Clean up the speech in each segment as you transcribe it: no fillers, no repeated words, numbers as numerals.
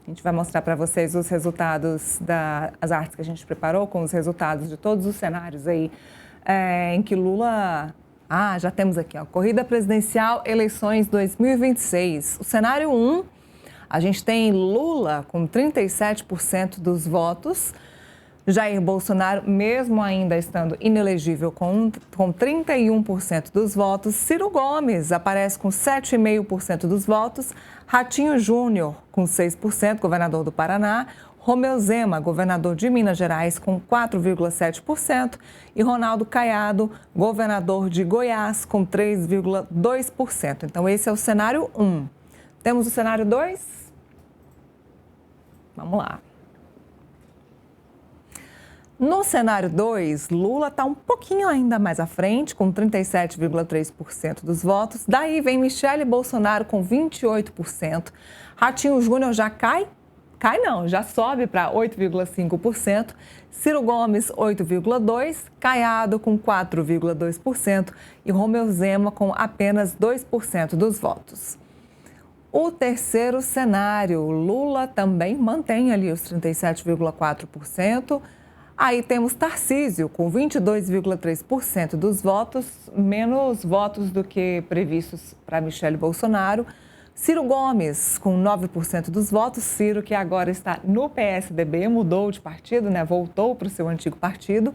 A gente vai mostrar para vocês os resultados das artes que a gente preparou, com os resultados de todos os cenários aí em que Lula... já temos aqui, ó, corrida presidencial, eleições 2026. O cenário 1, a gente tem Lula com 37% dos votos, Jair Bolsonaro, mesmo ainda estando inelegível, com 31% dos votos. Ciro Gomes aparece com 7,5% dos votos. Ratinho Júnior, com 6%, governador do Paraná. Romeu Zema, governador de Minas Gerais, com 4,7%. E Ronaldo Caiado, governador de Goiás, com 3,2%. Então, esse é o cenário 1. Temos o cenário 2? Vamos lá. No cenário 2, Lula está um pouquinho ainda mais à frente, com 37,3% dos votos. Daí vem Michele Bolsonaro com 28%. Ratinho Júnior já já sobe para 8,5%. Ciro Gomes, 8,2%. Caiado com 4,2%. E Romeu Zema com apenas 2% dos votos. O terceiro cenário, Lula também mantém ali os 37,4%. Aí temos Tarcísio, com 22,3% dos votos, menos votos do que previstos para Michele Bolsonaro. Ciro Gomes, com 9% dos votos. Ciro, que agora está no PSDB, mudou de partido, né? Voltou para o seu antigo partido.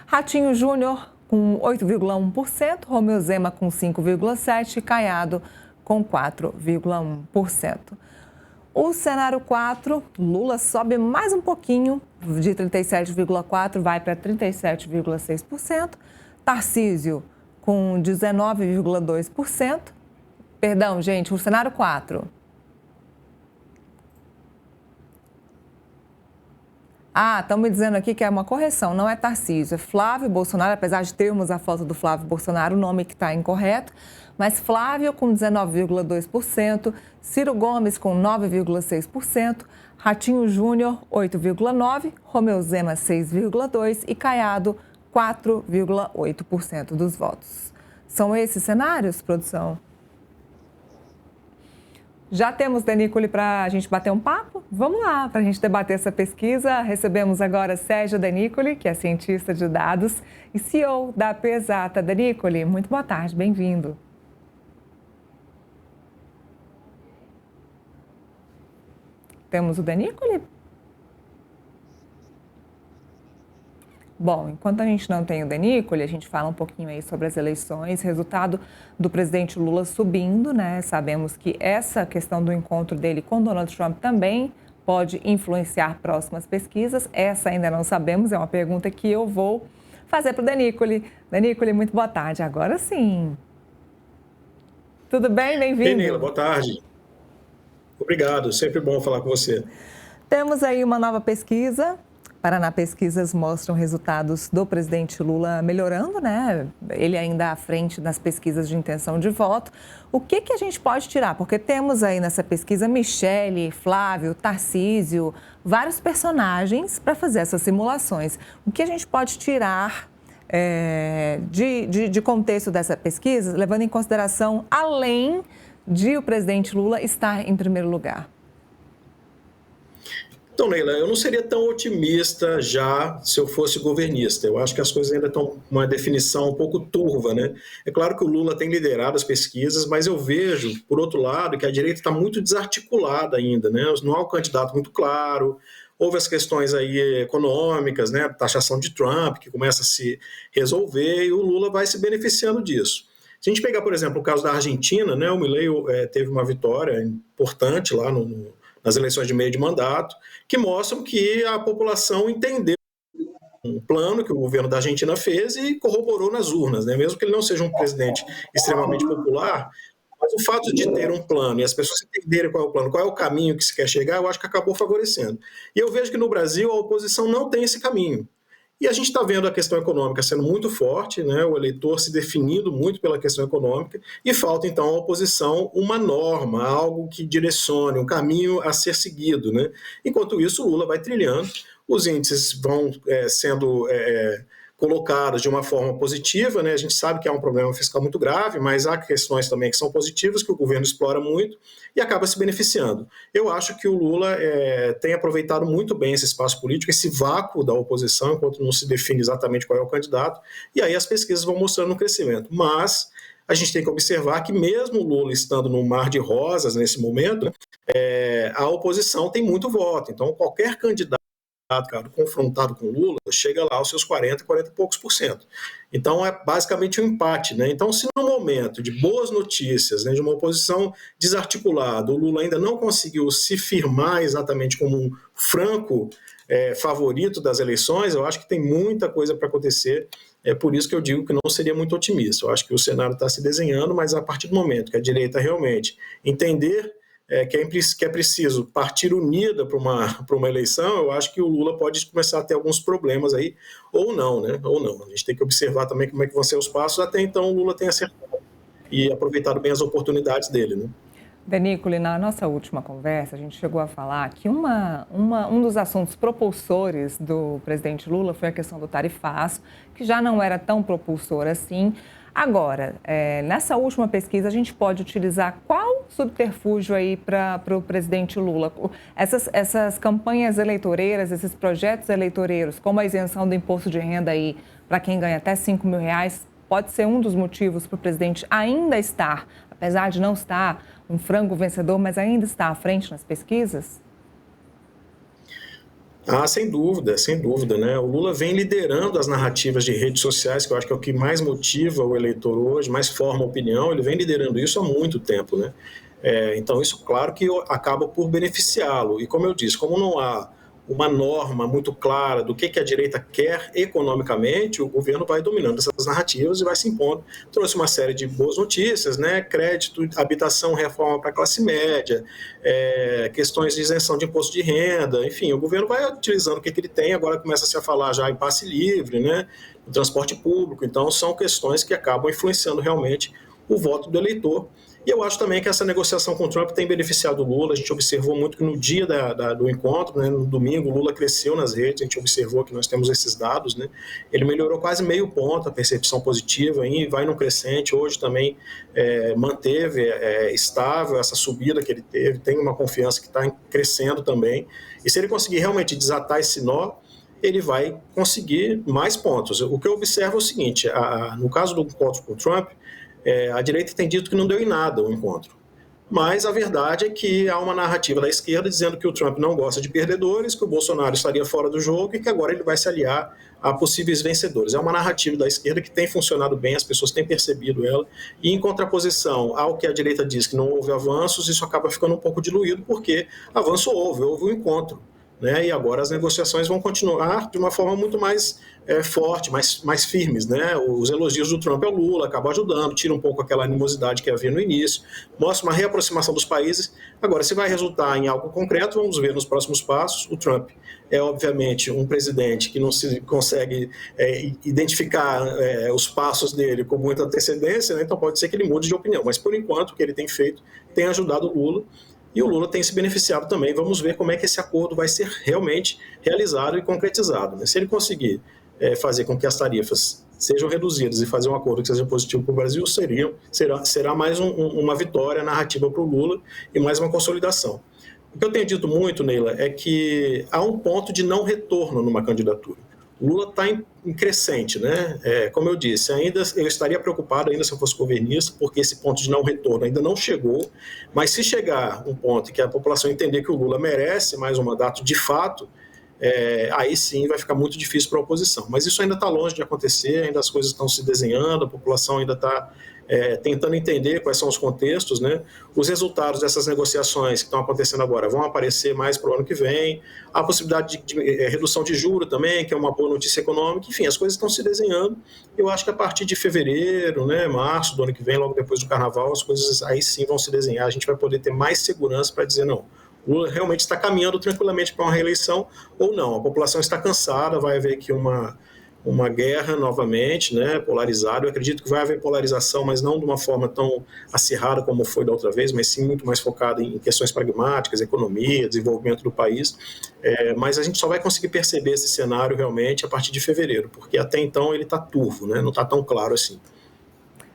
Ratinho Júnior, com 8,1%. Romeu Zema, com 5,7%. E Caiado, com 4,1%. O cenário 4, Lula sobe mais um pouquinho, de 37,4% vai para 37,6%. Tarcísio com 19,2%. Perdão, gente, o cenário 4. Estão me dizendo aqui que é uma correção, não é Tarcísio, é Flávio Bolsonaro, apesar de termos a foto do Flávio Bolsonaro, o nome que está incorreto. Mas Flávio com 19,2%, Ciro Gomes com 9,6%, Ratinho Júnior 8,9%, Romeu Zema 6,2% e Caiado 4,8% dos votos. São esses cenários, produção? Já temos Denícoli para a gente bater um papo? Vamos lá, para a gente debater essa pesquisa. Recebemos agora Sérgio Denícoli, que é cientista de dados e CEO da Pesata. Denícoli, muito boa tarde, bem-vindo. Temos o Denícoli? Bom, enquanto a gente não tem o Denícoli, a gente fala um pouquinho aí sobre as eleições, resultado do presidente Lula subindo, né? Sabemos que essa questão do encontro dele com Donald Trump também pode influenciar próximas pesquisas. Essa ainda não sabemos, é uma pergunta que eu vou fazer para o Denícoli. Denícoli, muito boa tarde. Agora sim. Tudo bem? Bem-vindo. Neila, boa tarde. Obrigado, sempre bom falar com você. Temos aí uma nova pesquisa. Paraná Pesquisas mostram resultados do presidente Lula melhorando, né? Ele ainda à frente nas pesquisas de intenção de voto. O que a gente pode tirar? Porque temos aí nessa pesquisa Michele, Flávio, Tarcísio, vários personagens para fazer essas simulações. O que a gente pode tirar de contexto dessa pesquisa, levando em consideração, além de o presidente Lula estar em primeiro lugar? Então, Neila, eu não seria tão otimista já se eu fosse governista. Eu acho que as coisas ainda estão uma definição um pouco turva, né? É claro que o Lula tem liderado as pesquisas, mas eu vejo, por outro lado, que a direita está muito desarticulada ainda, né? Não há um candidato muito claro. Houve as questões aí econômicas, né? Taxação de Trump, que começa a se resolver, e o Lula vai se beneficiando disso. Se a gente pegar, por exemplo, o caso da Argentina, né? O Milei teve uma vitória importante lá nas eleições de meio de mandato, que mostram que a população entendeu um plano que o governo da Argentina fez e corroborou nas urnas, né? Mesmo que ele não seja um presidente extremamente popular, mas o fato de ter um plano e as pessoas entenderem qual é o plano, qual é o caminho que se quer chegar, eu acho que acabou favorecendo. E eu vejo que no Brasil a oposição não tem esse caminho. E a gente está vendo a questão econômica sendo muito forte, né? O eleitor se definindo muito pela questão econômica, e falta então à oposição uma norma, algo que direcione, um caminho a ser seguido, né? Enquanto isso, o Lula vai trilhando, os índices vão sendo colocadas de uma forma positiva, né? A gente sabe que há um problema fiscal muito grave, mas há questões também que são positivas, que o governo explora muito e acaba se beneficiando. Eu acho que o Lula tem aproveitado muito bem esse espaço político, esse vácuo da oposição, enquanto não se define exatamente qual é o candidato, e aí as pesquisas vão mostrando um crescimento. Mas a gente tem que observar que mesmo o Lula estando num mar de rosas nesse momento, a oposição tem muito voto. Então, qualquer candidato, cara, confrontado com o Lula, chega lá aos seus 40 e poucos por cento. Então, é basicamente um empate, né? Então, se no momento de boas notícias, né, de uma oposição desarticulada, o Lula ainda não conseguiu se firmar exatamente como um franco favorito das eleições, eu acho que tem muita coisa para acontecer. É por isso que eu digo que não seria muito otimista. Eu acho que o cenário está se desenhando, mas a partir do momento que a direita realmente entender que é preciso partir unida para uma eleição, eu acho que o Lula pode começar a ter alguns problemas aí, ou não, né? Ou não. A gente tem que observar também como é que vão ser os passos. Até então, o Lula tem acertado e aproveitado bem as oportunidades dele, né? Denícoli, na nossa última conversa, a gente chegou a falar que um dos assuntos propulsores do presidente Lula foi a questão do tarifaço, que já não era tão propulsor assim. Agora, nessa última pesquisa, a gente pode utilizar qual subterfúgio aí para o presidente Lula? Essas campanhas eleitoreiras, esses projetos eleitoreiros, como a isenção do imposto de renda aí para quem ganha até R$5.000, pode ser um dos motivos para o presidente ainda estar, apesar de não estar um frango vencedor, mas ainda está à frente nas pesquisas? Sem dúvida, né? O Lula vem liderando as narrativas de redes sociais, que eu acho que é o que mais motiva o eleitor hoje, mais forma opinião, ele vem liderando isso há muito tempo, né? Então isso, claro que acaba por beneficiá-lo. E como eu disse, como não há uma norma muito clara do que a direita quer economicamente, o governo vai dominando essas narrativas e vai se impondo. Trouxe uma série de boas notícias, né? Crédito, habitação, reforma para a classe média, questões de isenção de imposto de renda, enfim, o governo vai utilizando o que ele tem, agora começa-se a falar já em passe livre, né? O transporte público, então são questões que acabam influenciando realmente o voto do eleitor. E eu acho também que essa negociação com o Trump tem beneficiado o Lula. A gente observou muito que no dia do encontro, né, no domingo, o Lula cresceu nas redes, a gente observou que nós temos esses dados, né? Ele melhorou quase meio ponto a percepção positiva e vai num crescente. Hoje também manteve estável essa subida que ele teve, tem uma confiança que está crescendo também. E se ele conseguir realmente desatar esse nó, ele vai conseguir mais pontos. O que eu observo é o seguinte, no caso do encontro com o Trump, a direita tem dito que não deu em nada o encontro. Mas a verdade é que há uma narrativa da esquerda dizendo que o Trump não gosta de perdedores, que o Bolsonaro estaria fora do jogo e que agora ele vai se aliar a possíveis vencedores. É uma narrativa da esquerda que tem funcionado bem, as pessoas têm percebido ela, e em contraposição ao que a direita diz que não houve avanços, isso acaba ficando um pouco diluído, porque avanço houve um encontro. Né? E agora as negociações vão continuar de uma forma muito mais forte, mais firmes. Né? Os elogios do Trump ao Lula acabam ajudando, tira um pouco aquela animosidade que havia no início, mostra uma reaproximação dos países. Agora, se vai resultar em algo concreto, vamos ver nos próximos passos. O Trump é, obviamente, um presidente que não se consegue identificar os passos dele com muita antecedência, né? Então pode ser que ele mude de opinião, mas por enquanto o que ele tem feito tem ajudado o Lula. E o Lula tem se beneficiado também. Vamos ver como é que esse acordo vai ser realmente realizado e concretizado. Se ele conseguir fazer com que as tarifas sejam reduzidas e fazer um acordo que seja positivo para o Brasil, será mais uma vitória narrativa para o Lula e mais uma consolidação. O que eu tenho dito muito, Neila, é que há um ponto de não retorno numa candidatura. O Lula está em crescente, né? Como eu disse, eu estaria preocupado ainda se eu fosse governista, porque esse ponto de não retorno ainda não chegou, mas se chegar um ponto em que a população entender que o Lula merece mais um mandato de fato, aí sim vai ficar muito difícil para a oposição. Mas isso ainda está longe de acontecer, ainda as coisas estão se desenhando, a população ainda está tentando entender quais são os contextos, né? Os resultados dessas negociações que estão acontecendo agora vão aparecer mais para o ano que vem, a possibilidade de redução de juros também, que é uma boa notícia econômica, enfim, as coisas estão se desenhando. Eu acho que a partir de fevereiro, né, março do ano que vem, logo depois do carnaval, as coisas aí sim vão se desenhar, a gente vai poder ter mais segurança para dizer não, o Lula realmente está caminhando tranquilamente para uma reeleição ou não. A população está cansada, vai haver aqui uma uma guerra novamente, né, polarizada. Eu acredito que vai haver polarização, mas não de uma forma tão acirrada como foi da outra vez, mas sim muito mais focada em questões pragmáticas, economia, desenvolvimento do país. Mas a gente só vai conseguir perceber esse cenário realmente a partir de fevereiro, porque até então ele está turvo, né, não está tão claro assim.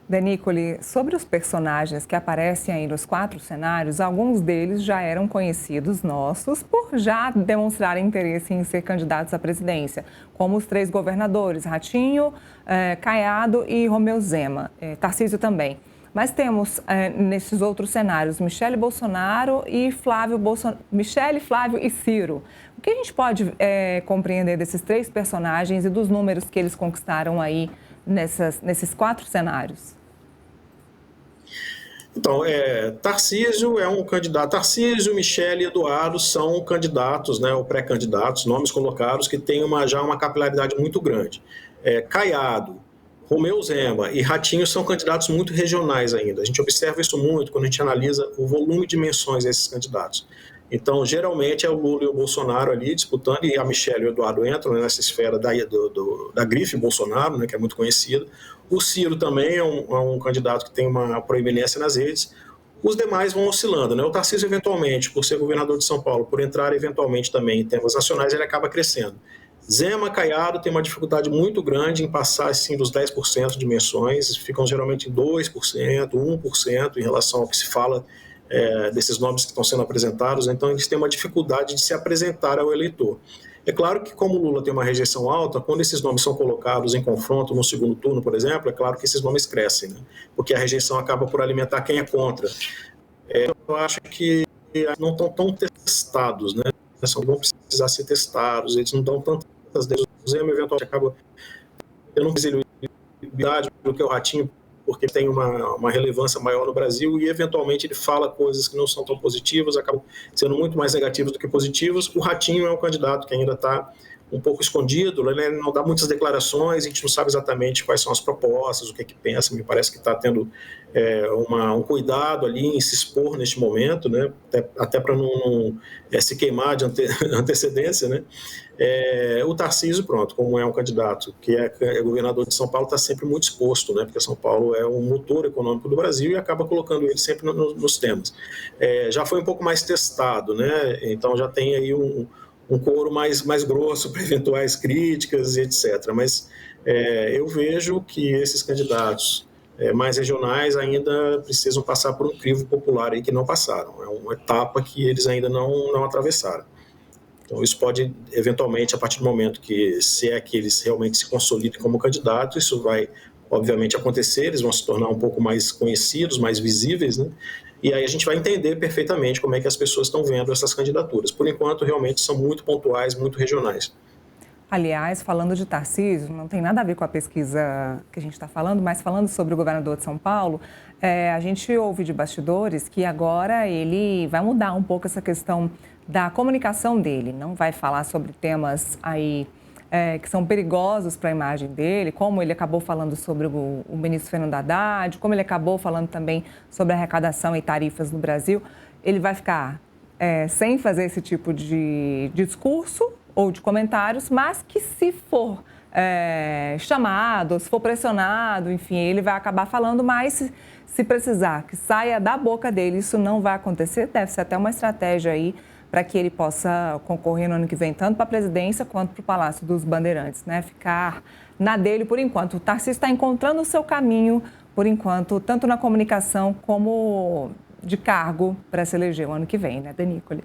Denícoli, sobre os personagens que aparecem aí nos 4 cenários, alguns deles já eram conhecidos nossos por já demonstrarem interesse em ser candidatos à presidência, como os 3 governadores, Ratinho, Caiado e Romeu Zema, Tarcísio também. Mas temos nesses outros cenários Michele Bolsonaro e Michele, Flávio e Ciro. O que a gente pode compreender desses 3 personagens e dos números que eles conquistaram aí nesses 4 cenários? Então, Tarcísio é um candidato. Tarcísio, Michele e Eduardo são candidatos, né, ou pré-candidatos, nomes colocados, que têm já uma capilaridade muito grande. Caiado, Romeu Zema e Ratinho são candidatos muito regionais ainda. A gente observa isso muito quando a gente analisa o volume de menções desses candidatos. Então, geralmente, é o Lula e o Bolsonaro ali disputando, e a Michele e o Eduardo entram nessa esfera da grife Bolsonaro, né, que é muito conhecida. O Ciro também é um candidato que tem uma proeminência nas redes. Os demais vão oscilando, né? O Tarcísio, eventualmente, por ser governador de São Paulo, por entrar eventualmente também em temas nacionais, ele acaba crescendo. Zema, Caiado tem uma dificuldade muito grande em passar assim, dos 10% de menções, ficam geralmente em 2%, 1% em relação ao que se fala desses nomes que estão sendo apresentados, então eles têm uma dificuldade de se apresentar ao eleitor. É claro que, como o Lula tem uma rejeição alta, quando esses nomes são colocados em confronto no segundo turno, por exemplo, é claro que esses nomes crescem, né? Porque a rejeição acaba por alimentar quem é contra. Eu acho que não estão tão testados, né? Vão precisar ser testados, eles não dão tantas vezes. O Zema, eventualmente, acaba tendo visibilidade do que o Ratinho, porque tem uma relevância maior no Brasil e, eventualmente, ele fala coisas que não são tão positivas, acabam sendo muito mais negativos do que positivos. O Ratinho é um candidato que ainda está um pouco escondido, né? Ele não dá muitas declarações, a gente não sabe exatamente quais são as propostas, o que é que pensa, me parece que está tendo um cuidado ali em se expor neste momento, né? Até para não se queimar de antecedência, né? O Tarcísio, pronto, como é um candidato que é governador de São Paulo, está sempre muito exposto, né? Porque São Paulo é um motor econômico do Brasil e acaba colocando ele sempre nos temas. Já foi um pouco mais testado, né? Então já tem aí um coro mais grosso para eventuais críticas e etc. Mas eu vejo que esses candidatos mais regionais ainda precisam passar por um crivo popular aí que não passaram. É uma etapa que eles ainda não atravessaram. Então, isso pode, eventualmente, a partir do momento que eles realmente se consolidem como candidato, isso vai, obviamente, acontecer, eles vão se tornar um pouco mais conhecidos, mais visíveis, né? E aí a gente vai entender perfeitamente como é que as pessoas estão vendo essas candidaturas. Por enquanto, realmente, são muito pontuais, muito regionais. Aliás, falando de Tarcísio, não tem nada a ver com a pesquisa que a gente está falando, mas falando sobre o governador de São Paulo, a gente ouve de bastidores que agora ele vai mudar um pouco essa questão da comunicação dele, não vai falar sobre temas aí que são perigosos para a imagem dele, como ele acabou falando sobre o ministro Fernando Haddad, como ele acabou falando também sobre a arrecadação e tarifas no Brasil. Ele vai ficar sem fazer esse tipo de discurso ou de comentários, mas que se for chamado, se for pressionado, enfim, ele vai acabar falando, mas se precisar que saia da boca dele, isso não vai acontecer, deve ser até uma estratégia aí para que ele possa concorrer no ano que vem, tanto para a presidência quanto para o Palácio dos Bandeirantes, né? Ficar na dele por enquanto. O Tarcísio está encontrando o seu caminho, por enquanto, tanto na comunicação como de cargo para se eleger o ano que vem, né, Denícoli?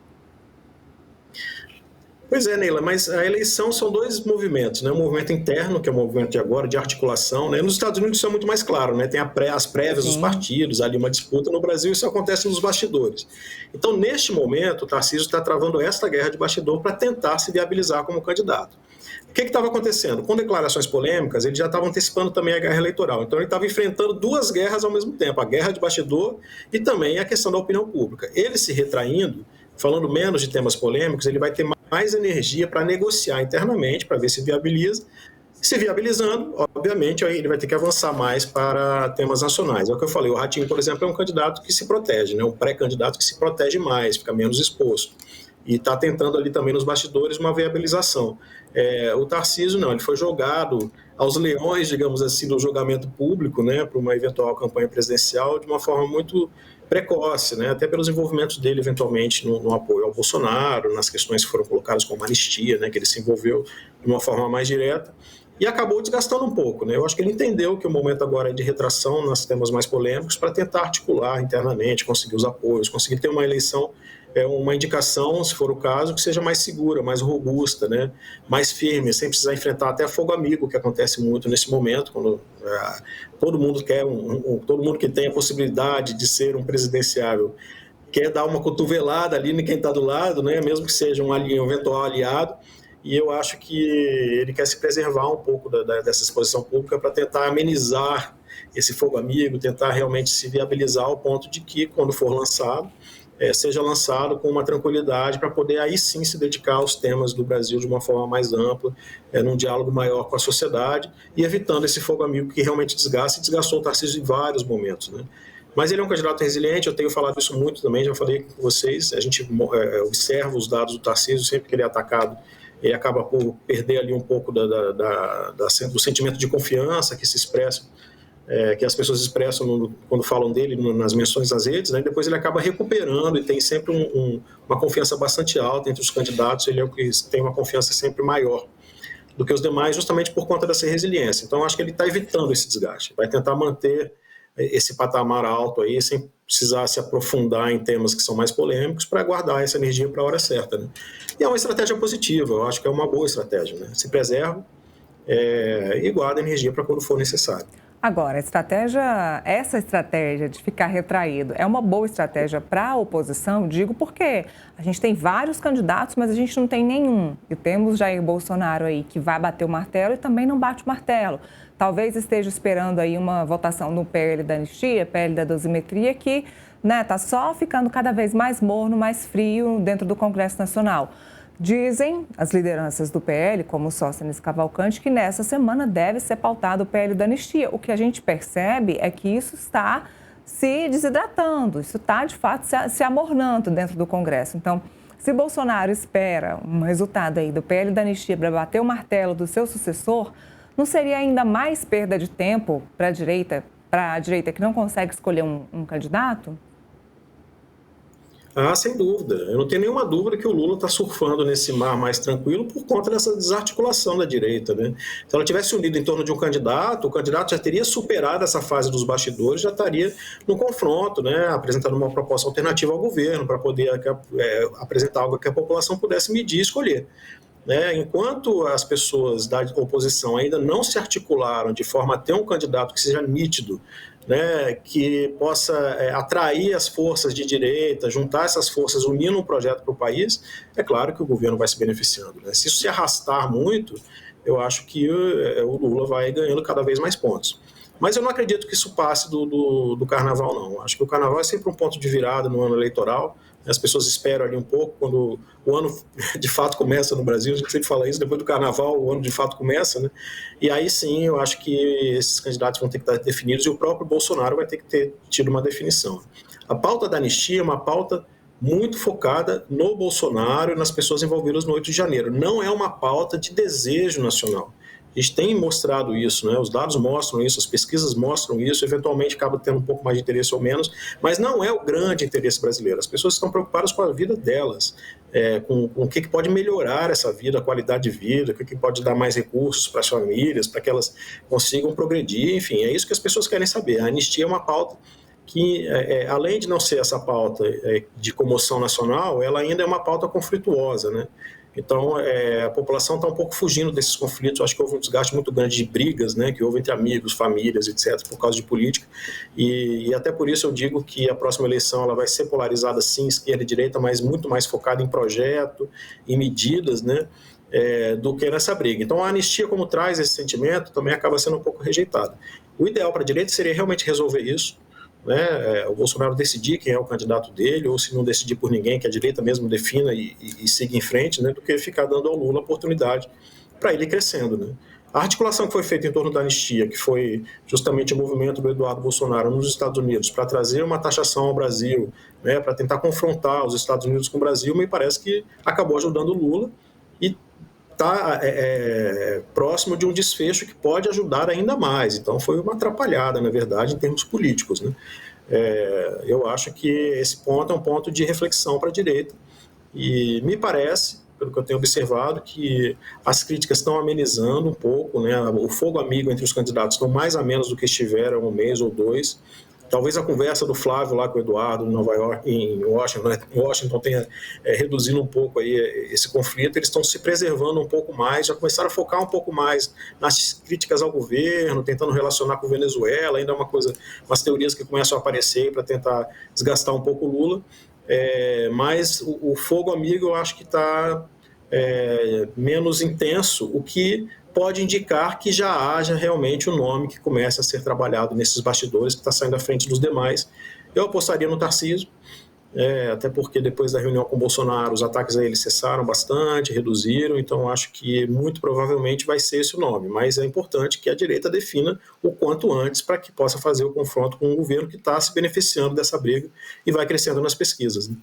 Pois é, Neila, mas a eleição são 2 movimentos, né? Um movimento interno, que é o movimento de agora, de articulação, né? Nos Estados Unidos isso é muito mais claro, né? Tem as prévias dos partidos, ali uma disputa. No Brasil isso acontece nos bastidores. Então, neste momento, o Tarcísio está travando esta guerra de bastidor para tentar se viabilizar como candidato. O que estava acontecendo? Com declarações polêmicas, ele já estava antecipando também a guerra eleitoral. Então, ele estava enfrentando 2 guerras ao mesmo tempo, a guerra de bastidor e também a questão da opinião pública. Ele se retraindo, falando menos de temas polêmicos, ele vai ter mais energia para negociar internamente, para ver se viabiliza. Se viabilizando, obviamente, aí ele vai ter que avançar mais para temas nacionais. É o que eu falei, o Ratinho, por exemplo, é um candidato que se protege, né? Um pré-candidato que se protege mais, fica menos exposto. e está tentando ali também nos bastidores uma viabilização. O Tarcísio não, ele foi jogado aos leões, digamos assim, do julgamento público, né, para uma eventual campanha presidencial de uma forma muito precoce, né, até pelos envolvimentos dele eventualmente no apoio ao Bolsonaro, nas questões que foram colocadas como anistia, né, que ele se envolveu de uma forma mais direta, e acabou desgastando um pouco, né? Eu acho que ele entendeu que o momento agora é de retração nos temas mais polêmicos para tentar articular internamente, conseguir os apoios, conseguir ter uma eleição, uma indicação, se for o caso, que seja mais segura, mais robusta, né? Mais firme, sem precisar enfrentar até fogo amigo, que acontece muito nesse momento, quando todo mundo quer, todo mundo que tem a possibilidade de ser um presidenciável quer dar uma cotovelada ali em quem está do lado, né? Mesmo que seja um eventual aliado. E eu acho que ele quer se preservar um pouco dessa exposição pública para tentar amenizar esse fogo amigo, tentar realmente se viabilizar ao ponto de que, quando for lançado, seja lançado com uma tranquilidade para poder aí sim se dedicar aos temas do Brasil de uma forma mais ampla, num diálogo maior com a sociedade e evitando esse fogo amigo que realmente desgasta e desgastou o Tarcísio em vários momentos, né? Mas ele é um candidato resiliente, eu tenho falado isso muito também, já falei com vocês, a gente observa os dados do Tarcísio sempre que ele é atacado, ele acaba por perder ali um pouco do sentimento de confiança que se expressa, que as pessoas expressam quando falam dele nas menções às redes, né? Depois ele acaba recuperando e tem sempre uma confiança bastante alta entre os candidatos, ele é o que tem uma confiança sempre maior do que os demais, justamente por conta dessa resiliência. Então, acho que ele está evitando esse desgaste, vai tentar manter esse patamar alto aí, sem precisar se aprofundar em temas que são mais polêmicos, para guardar essa energia para a hora certa, né? E é uma estratégia positiva, eu acho que é uma boa estratégia, né? Se preserva e guarda energia para quando for necessário. Agora, essa estratégia de ficar retraído é uma boa estratégia para a oposição? Digo porque a gente tem vários candidatos, mas a gente não tem nenhum. E temos Jair Bolsonaro aí que vai bater o martelo e também não bate o martelo. Talvez esteja esperando aí uma votação no PL da anistia, PL da dosimetria, que está só ficando cada vez mais morno, mais frio dentro do Congresso Nacional. Dizem as lideranças do PL, como o Sóstenes Cavalcante, que nessa semana deve ser pautado o PL da anistia. O que a gente percebe é que isso está se desidratando, isso está, de fato, se amornando dentro do Congresso. Então, se Bolsonaro espera um resultado aí do PL da anistia para bater o martelo do seu sucessor, não seria ainda mais perda de tempo para a direita que não consegue escolher um candidato? Sem dúvida. Eu não tenho nenhuma dúvida que o Lula está surfando nesse mar mais tranquilo por conta dessa desarticulação da direita, né? Se ela tivesse unido em torno de um candidato, o candidato já teria superado essa fase dos bastidores, já estaria no confronto, né? Apresentando uma proposta alternativa ao governo para poder apresentar algo que a população pudesse medir e escolher. Enquanto as pessoas da oposição ainda não se articularam de forma a ter um candidato que seja nítido, que possa atrair as forças de direita, juntar essas forças, unindo um projeto para o país, é claro que o governo vai se beneficiando, né? Se isso se arrastar muito, eu acho que o Lula vai ganhando cada vez mais pontos. Mas eu não acredito que isso passe do carnaval, não. Acho que o carnaval é sempre um ponto de virada no ano eleitoral. As pessoas esperam ali um pouco, quando o ano de fato começa no Brasil, a gente sempre fala isso, depois do carnaval o ano de fato começa, né? E aí sim, eu acho que esses candidatos vão ter que estar definidos e o próprio Bolsonaro vai ter que ter tido uma definição. A pauta da anistia é uma pauta muito focada no Bolsonaro e nas pessoas envolvidas no 8 de janeiro. Não é uma pauta de desejo nacional. A gente tem mostrado isso, né? Os dados mostram isso, as pesquisas mostram isso, eventualmente acaba tendo um pouco mais de interesse ou menos, mas não é o grande interesse brasileiro. As pessoas estão preocupadas com a vida delas, com o que pode melhorar essa vida, a qualidade de vida, o que pode dar mais recursos para as famílias, para que elas consigam progredir, enfim, é isso que as pessoas querem saber. A anistia é uma pauta que, além de não ser essa pauta de comoção nacional, ela ainda é uma pauta conflituosa, né? Então, a população está um pouco fugindo desses conflitos. Eu acho que houve um desgaste muito grande de brigas, né, que houve entre amigos, famílias, etc., por causa de política. E até por isso eu digo que a próxima eleição ela vai ser polarizada, sim, esquerda e direita, mas muito mais focada em projeto, em medidas, né, do que nessa briga. Então, a anistia, como traz esse sentimento, também acaba sendo um pouco rejeitada. O ideal para a direita seria realmente resolver isso, né? O Bolsonaro decidir quem é o candidato dele, ou se não decidir por ninguém, que a direita mesmo defina e siga em frente, né? Do que ficar dando ao Lula a oportunidade para ele ir crescendo, né? A articulação que foi feita em torno da anistia, que foi justamente o movimento do Eduardo Bolsonaro nos Estados Unidos para trazer uma taxação ao Brasil, né, para tentar confrontar os Estados Unidos com o Brasil, me parece que acabou ajudando o Lula e está próximo de um desfecho que pode ajudar ainda mais. Então foi uma atrapalhada, na verdade, em termos políticos, né? Eu acho que esse ponto é um ponto de reflexão para a direita e me parece, pelo que eu tenho observado, que as críticas estão amenizando um pouco, né? O fogo amigo entre os candidatos estão mais a menos do que estiveram um mês ou dois. Talvez a conversa do Flávio lá com o Eduardo em Nova York, em Washington tenha reduzido um pouco aí esse conflito. Eles estão se preservando um pouco mais, já começaram a focar um pouco mais nas críticas ao governo, tentando relacionar com Venezuela, ainda é umas teorias que começam a aparecer para tentar desgastar um pouco o Lula. Mas o fogo amigo eu acho que está menos intenso, o que pode indicar que já haja realmente um nome que comece a ser trabalhado nesses bastidores, que está saindo à frente dos demais. Eu apostaria no Tarcísio, até porque depois da reunião com o Bolsonaro, os ataques a ele cessaram bastante, reduziram, então acho que muito provavelmente vai ser esse o nome, mas é importante que a direita defina o quanto antes para que possa fazer o confronto com um governo que está se beneficiando dessa briga e vai crescendo nas pesquisas, né?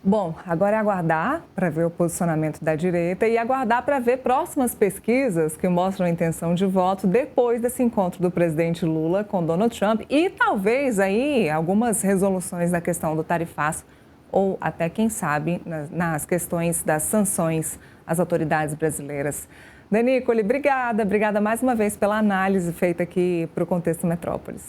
Bom, agora é aguardar para ver o posicionamento da direita e aguardar para ver próximas pesquisas que mostram a intenção de voto depois desse encontro do presidente Lula com Donald Trump e talvez aí algumas resoluções da questão do tarifaço ou até, quem sabe, nas questões das sanções às autoridades brasileiras. Danicole, obrigada mais uma vez pela análise feita aqui para o Contexto Metrópolis.